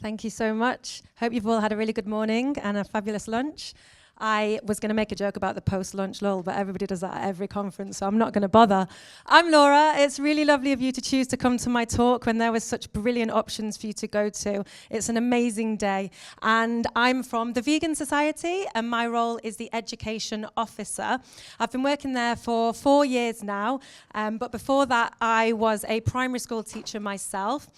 Thank you so much. Hope you've all had a really good morning and a fabulous lunch. I was going to make a joke about the post-lunch lull, but everybody does that at every conference, so I'm not going to bother. I'm Laura. It's really lovely of you to choose to come to my talk when there was such brilliant options for you to go to. It's an amazing day. And I'm from the Vegan Society, and my role is the education officer. I've been working there for 4 years now, but before that, I was a primary school teacher myself.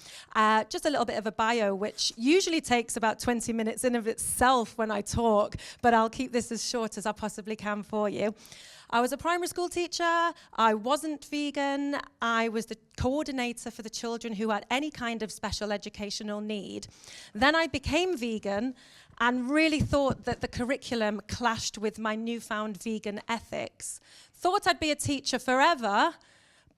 Just a little bit of a bio, which usually takes about 20 minutes in of itself when I talk, but I'll keep this as short as I possibly can for you. I was a primary school teacher. I wasn't vegan. I was the coordinator for the children who had any kind of special educational need. Then I became vegan and really thought that the curriculum clashed with my newfound vegan ethics. Thought I'd be a teacher forever,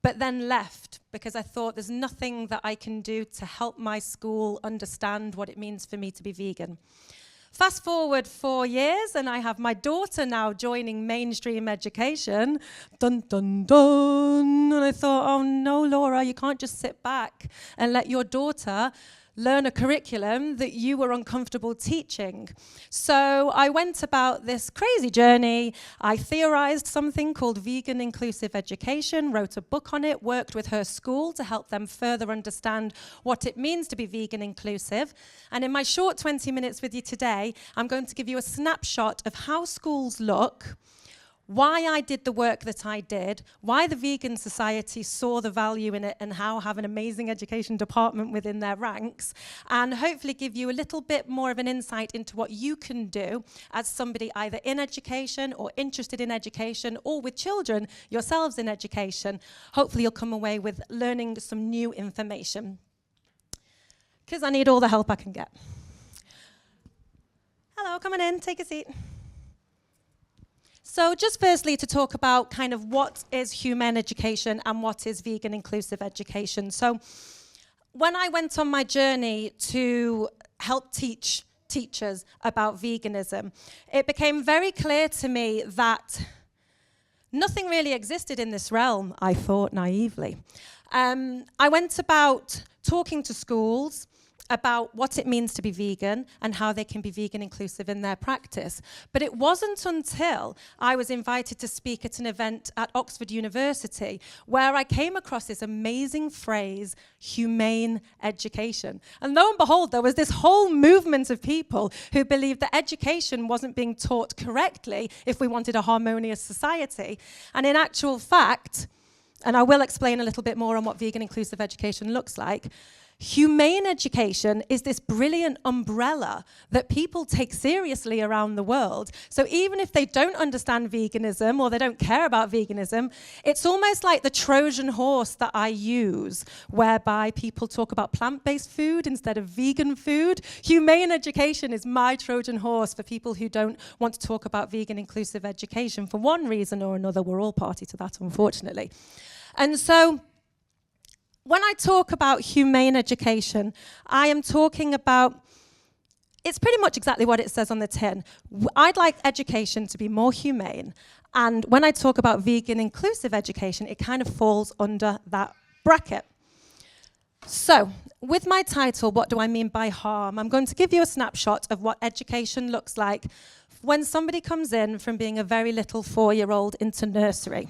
but then left because I thought there's nothing that I can do to help my school understand what it means for me to be vegan. Fast forward 4 years, and I have my daughter now joining mainstream education. Dun, dun, dun. And I thought, oh no, Laura, you can't just sit back and let your daughter learn a curriculum that you were uncomfortable teaching. So I went about this crazy journey. I theorized something called vegan inclusive education, wrote a book on it, worked with her school to help them further understand what it means to be vegan inclusive. And in my short 20 minutes with you today, I'm going to give you a snapshot of how schools look, why I did the work that I did, why the Vegan Society saw the value in it, and how have an amazing education department within their ranks, and hopefully give you a little bit more of an insight into what you can do as somebody either in education or interested in education or with children yourselves in education. Hopefully you'll come away with learning some new information, because I need all the help I can get. Hello, come on in, take a seat. So just firstly to talk about kind of what is humane education and what is vegan inclusive education. So when I went on my journey to help teach teachers about veganism, it became very clear to me that nothing really existed in this realm, I thought naively. I went about talking to schools about what it means to be vegan and how they can be vegan inclusive in their practice. But it wasn't until I was invited to speak at an event at Oxford University where I came across this amazing phrase, humane education. And lo and behold, there was this whole movement of people who believed that education wasn't being taught correctly if we wanted a harmonious society. And in actual fact, and I will explain a little bit more on what vegan inclusive education looks like, humane education is this brilliant umbrella that people take seriously around the world. So even if they don't understand veganism or they don't care about veganism, it's almost like the Trojan horse that I use, whereby people talk about plant-based food instead of vegan food. Humane education is my Trojan horse for people who don't want to talk about vegan inclusive education for one reason or another. We're all party to that, unfortunately. And so when I talk about humane education, I am talking about, it's pretty much exactly what it says on the tin. I'd like education to be more humane. And when I talk about vegan inclusive education, it kind of falls under that bracket. So, with my title, what do I mean by harm? I'm going to give you a snapshot of what education looks like when somebody comes in from being a very little 4-year-old into nursery.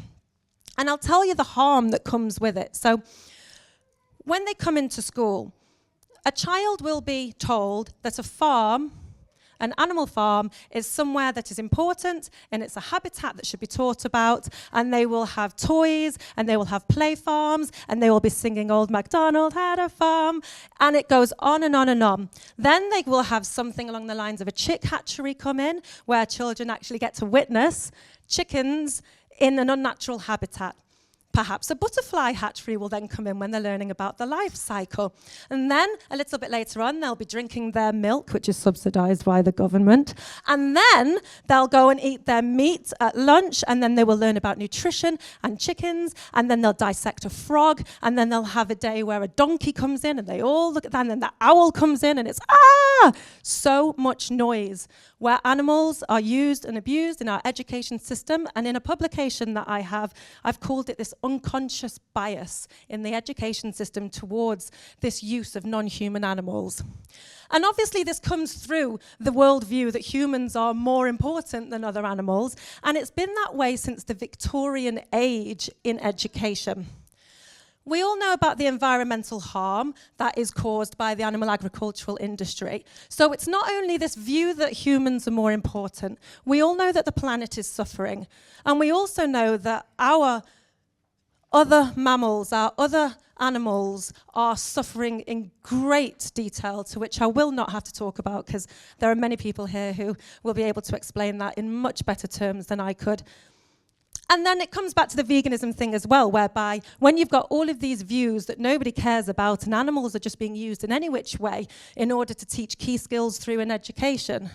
And I'll tell you the harm that comes with it. So, when they come into school, a child will be told that a farm, an animal farm, is somewhere that is important and it's a habitat that should be taught about, and they will have toys and they will have play farms and they will be singing Old MacDonald had a farm, and it goes on and on and on. Then they will have something along the lines of a chick hatchery come in where children actually get to witness chickens in an unnatural habitat. Perhaps a butterfly hatchery will then come in when they're learning about the life cycle. And then, a little bit later on, they'll be drinking their milk, which is subsidized by the government. And then, they'll go and eat their meat at lunch, and then they will learn about nutrition and chickens, and then they'll dissect a frog, and then they'll have a day where a donkey comes in, and they all look at that, and then the owl comes in, and it's, ah! So much noise. where animals are used and abused in our education system. And in a publication that I have, I've called it this unconscious bias in the education system towards this use of non-human animals. And obviously this comes through the worldview that humans are more important than other animals, and it's been that way since the Victorian age in education. We all know about the environmental harm that is caused by the animal agricultural industry. So it's not only this view that humans are more important, we all know that the planet is suffering. And we also know that our other mammals, our other animals are suffering in great detail, to which I will not have to talk about because there are many people here who will be able to explain that in much better terms than I could. And then it comes back to the veganism thing as well, whereby when you've got all of these views that nobody cares about and animals are just being used in any which way in order to teach key skills through an education,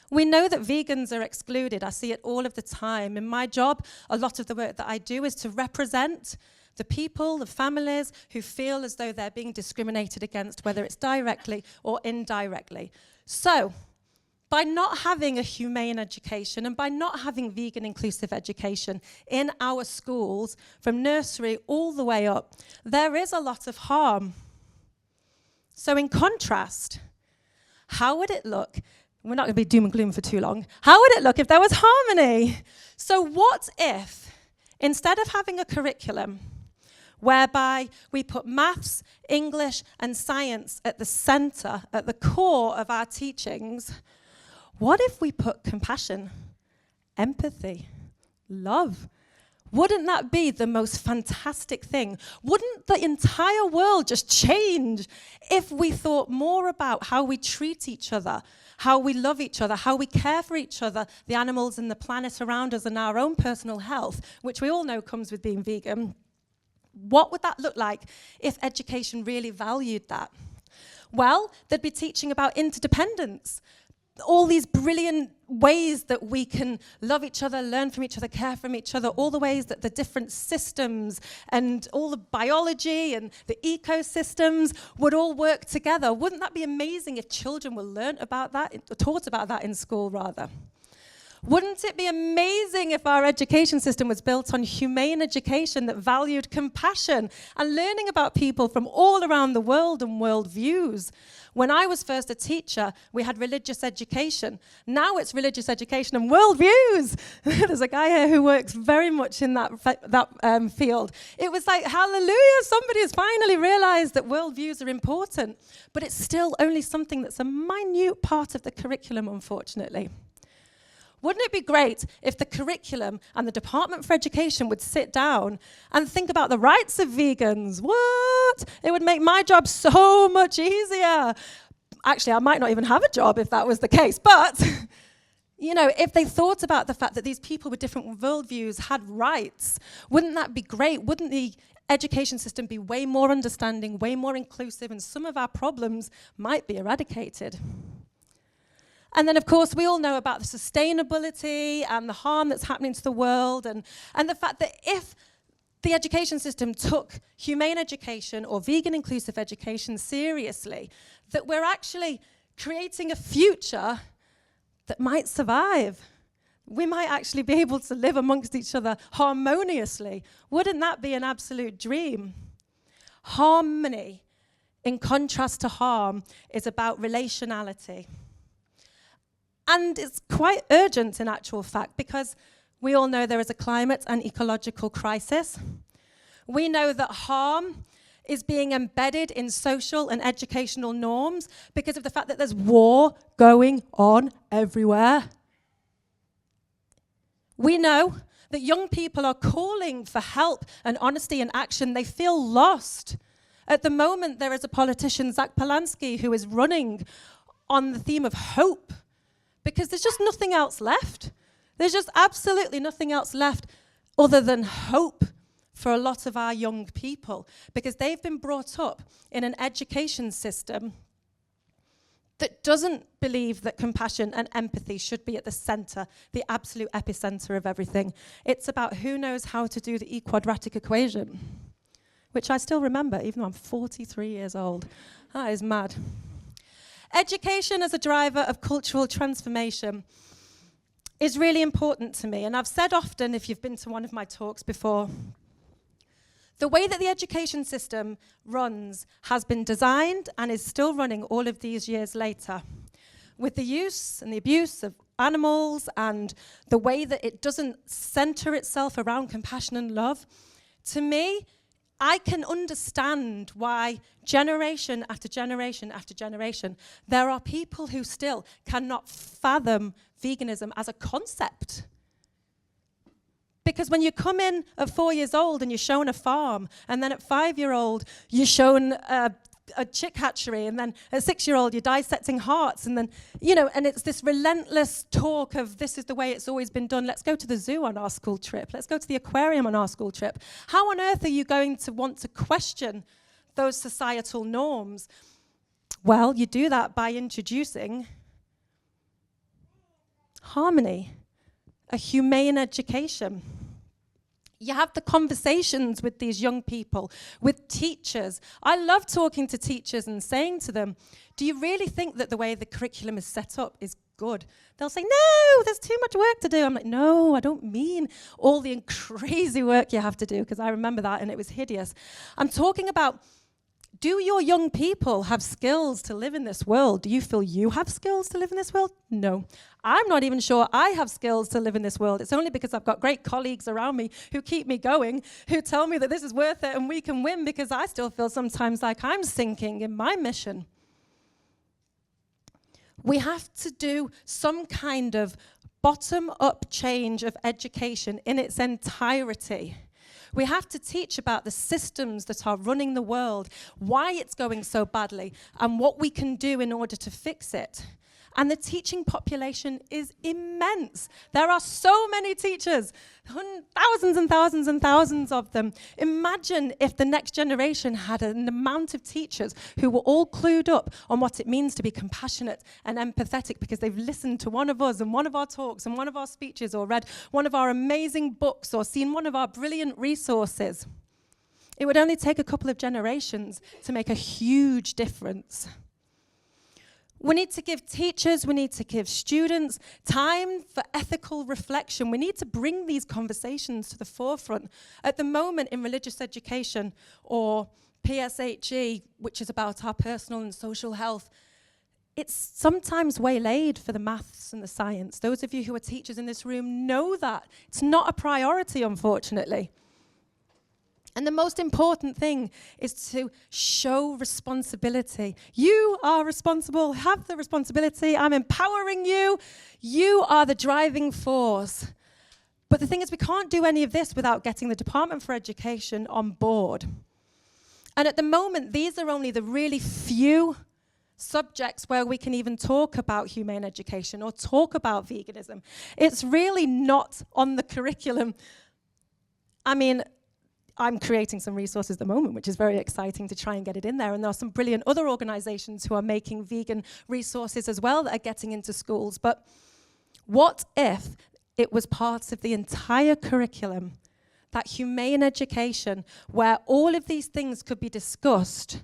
we know that vegans are excluded. I see it all of the time. In my job, a lot of the work that I do is to represent the people, the families who feel as though they're being discriminated against, whether it's directly or indirectly. So, by not having a humane education and by not having vegan inclusive education in our schools, from nursery all the way up, there is a lot of harm. So in contrast, how would it look? We're not going to be doom and gloom for too long. How would it look if there was harmony? So what if, instead of having a curriculum whereby we put maths, English, and science at the center, at the core of our teachings, what if we put compassion, empathy, love? Wouldn't that be the most fantastic thing? Wouldn't the entire world just change if we thought more about how we treat each other, how we love each other, how we care for each other, the animals and the planet around us, and our own personal health, which we all know comes with being vegan? What would that look like if education really valued that? Well, they'd be teaching about interdependence, all these brilliant ways that we can love each other, learn from each other, care from each other, all the ways that the different systems and all the biology and the ecosystems would all work together. Wouldn't that be amazing if children were taught about that in school, rather? Wouldn't it be amazing if our education system was built on humane education that valued compassion and learning about people from all around the world and worldviews? When I was first a teacher, we had religious education. Now it's religious education and worldviews. There's a guy here who works very much in that field. It was like, hallelujah, somebody has finally realized that worldviews are important. But it's still only something that's a minute part of the curriculum, unfortunately. Wouldn't it be great if the curriculum and the Department for Education would sit down and think about the rights of vegans? What? It would make my job so much easier. Actually, I might not even have a job if that was the case. But, you know, if they thought about the fact that these people with different worldviews had rights, wouldn't that be great? Wouldn't the education system be way more understanding, way more inclusive, and some of our problems might be eradicated? And then, of course, we all know about the sustainability and the harm that's happening to the world, and the fact that if the education system took humane education or vegan inclusive education seriously, that we're actually creating a future that might survive. We might actually be able to live amongst each other harmoniously. Wouldn't that be an absolute dream? Harmony, in contrast to harm, is about relationality. And it's quite urgent in actual fact, because we all know there is a climate and ecological crisis. We know that harm is being embedded in social and educational norms because of the fact that there's war going on everywhere. We know that young people are calling for help and honesty and action. They feel lost. At the moment, there is a politician, Zach Polanski, who is running on the theme of hope, because there's just nothing else left. There's just absolutely nothing else left other than hope for a lot of our young people, because they've been brought up in an education system that doesn't believe that compassion and empathy should be at the center, the absolute epicenter of everything. It's about who knows how to do the quadratic equation, which I still remember, even though I'm 43 years old. That is mad. Education as a driver of cultural transformation is really important to me. And I've said often, if you've been to one of my talks before, the way that the education system runs has been designed and is still running all of these years later, with the use and the abuse of animals and the way that it doesn't center itself around compassion and love. To me, I can understand why generation after generation after generation, there are people who still cannot fathom veganism as a concept. Because when you come in at 4 years old and you're shown a farm, and then at 5-year-old you're shown a chick hatchery, and then at 6-year-old you're dissecting hearts, and then, and it's this relentless talk of this is the way it's always been done. Let's go to the zoo on our school trip. Let's go to the aquarium on our school trip. How on earth are you going to want to question those societal norms? Well, you do that by introducing harmony, a humane education. You have the conversations with these young people, with teachers. I love talking to teachers and saying to them, do you really think that the way the curriculum is set up is good? They'll say, no, there's too much work to do. I'm like, no, I don't mean all the crazy work you have to do, because I remember that and it was hideous. I'm talking about, do your young people have skills to live in this world? Do you feel you have skills to live in this world? No. I'm not even sure I have skills to live in this world. It's only because I've got great colleagues around me who keep me going, who tell me that this is worth it and we can win, because I still feel sometimes like I'm sinking in my mission. We have to do some kind of bottom-up change of education in its entirety. We have to teach about the systems that are running the world, why it's going so badly, and what we can do in order to fix it. And the teaching population is immense. There are so many teachers, thousands and thousands and thousands of them. Imagine if the next generation had an amount of teachers who were all clued up on what it means to be compassionate and empathetic because they've listened to one of us and one of our talks and one of our speeches, or read one of our amazing books, or seen one of our brilliant resources. It would only take a couple of generations to make a huge difference. We need to give teachers, we need to give students time for ethical reflection. We need to bring these conversations to the forefront. At the moment in religious education, or PSHE, which is about our personal and social health, it's sometimes waylaid for the maths and the science. Those of you who are teachers in this room know that. It's not a priority, unfortunately. And the most important thing is to show responsibility. You are responsible, have the responsibility. I'm empowering you. You are the driving force. But the thing is, we can't do any of this without getting the Department for Education on board. And at the moment, these are only the really few subjects where we can even talk about humane education or talk about veganism. It's really not on the curriculum. I mean, I'm creating some resources at the moment, which is very exciting to try and get it in there. And there are some brilliant other organizations who are making vegan resources as well that are getting into schools. But what if it was part of the entire curriculum, that humane education, where all of these things could be discussed,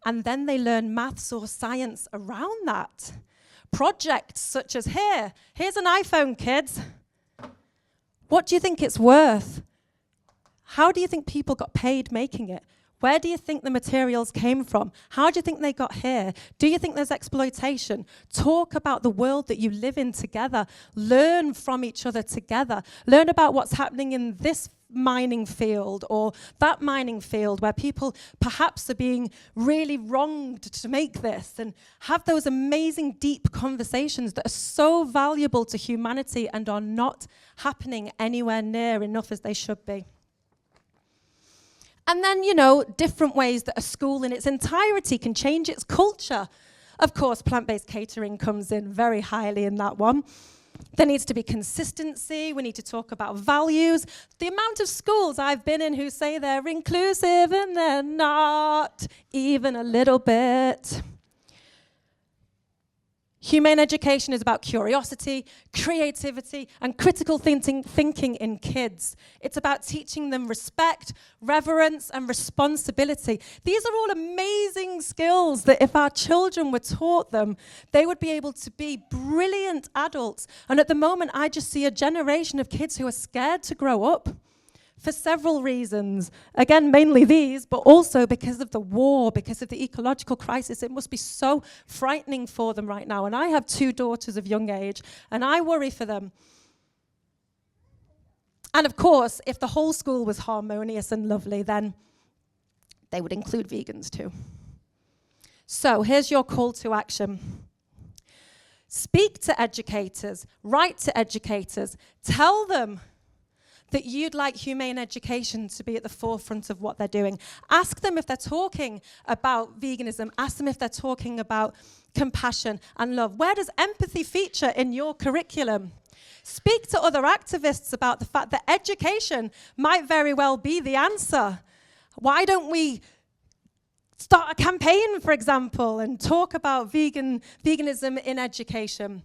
and then they learn maths or science around that? Projects such as here's an iPhone, kids. What do you think it's worth? How do you think people got paid making it? Where do you think the materials came from? How do you think they got here? Do you think there's exploitation? Talk about the world that you live in together. Learn from each other together. Learn about what's happening in this mining field or that mining field where people perhaps are being really wronged to make this, and have those amazing deep conversations that are so valuable to humanity and are not happening anywhere near enough as they should be. And then, different ways that a school in its entirety can change its culture. Of course, plant-based catering comes in very highly in that one. There needs to be consistency. We need to talk about values. The amount of schools I've been in who say they're inclusive and they're not, even a little bit. Humane education is about curiosity, creativity, and critical thinking in kids. It's about teaching them respect, reverence, and responsibility. These are all amazing skills that if our children were taught them, they would be able to be brilliant adults. And at the moment, I just see a generation of kids who are scared to grow up. For several reasons. Again, mainly these, but also because of the war, because of the ecological crisis. It must be so frightening for them right now. And I have 2 daughters of young age, and I worry for them. And of course, if the whole school was harmonious and lovely, then they would include vegans too. So here's your call to action. Speak to educators, write to educators, tell them that you'd like humane education to be at the forefront of what they're doing. Ask them if they're talking about veganism. Ask them if they're talking about compassion and love. Where does empathy feature in your curriculum? Speak to other activists about the fact that education might very well be the answer. Why don't we start a campaign, for example, and talk about veganism in education?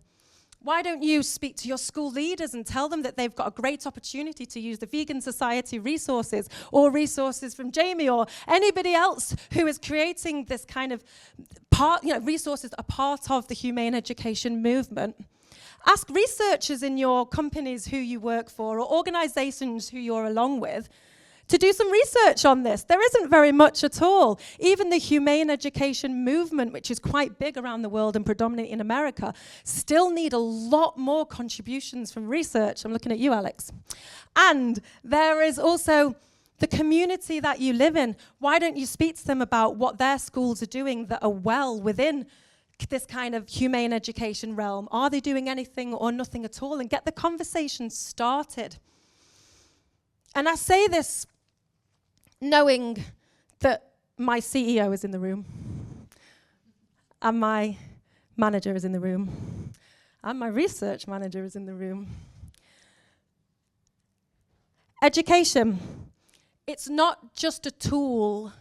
Why don't you speak to your school leaders and tell them that they've got a great opportunity to use the Vegan Society resources or resources from Jamie or anybody else who is creating this kind of resources that are part of the humane education movement. Ask researchers in your companies who you work for or organizations who you're along with to do some research on this. There isn't very much at all. Even the humane education movement, which is quite big around the world and predominant in America, still need a lot more contributions from research. I'm looking at you, Alex. And there is also the community that you live in. Why don't you speak to them about what their schools are doing that are well within this kind of humane education realm? Are they doing anything or nothing at all? And get the conversation started. And I say this knowing that my CEO is in the room, and my manager is in the room, and my research manager is in the room. Education, it's not just a tool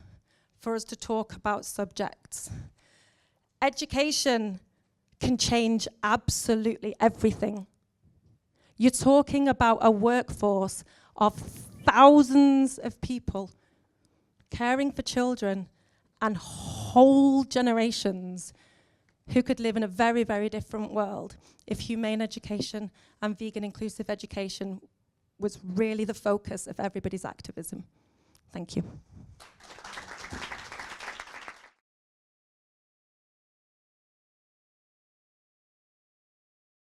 for us to talk about subjects. Education can change absolutely everything. You're talking about a workforce of thousands of people caring for children and whole generations who could live in a very, very different world if humane education and vegan inclusive education was really the focus of everybody's activism. Thank you.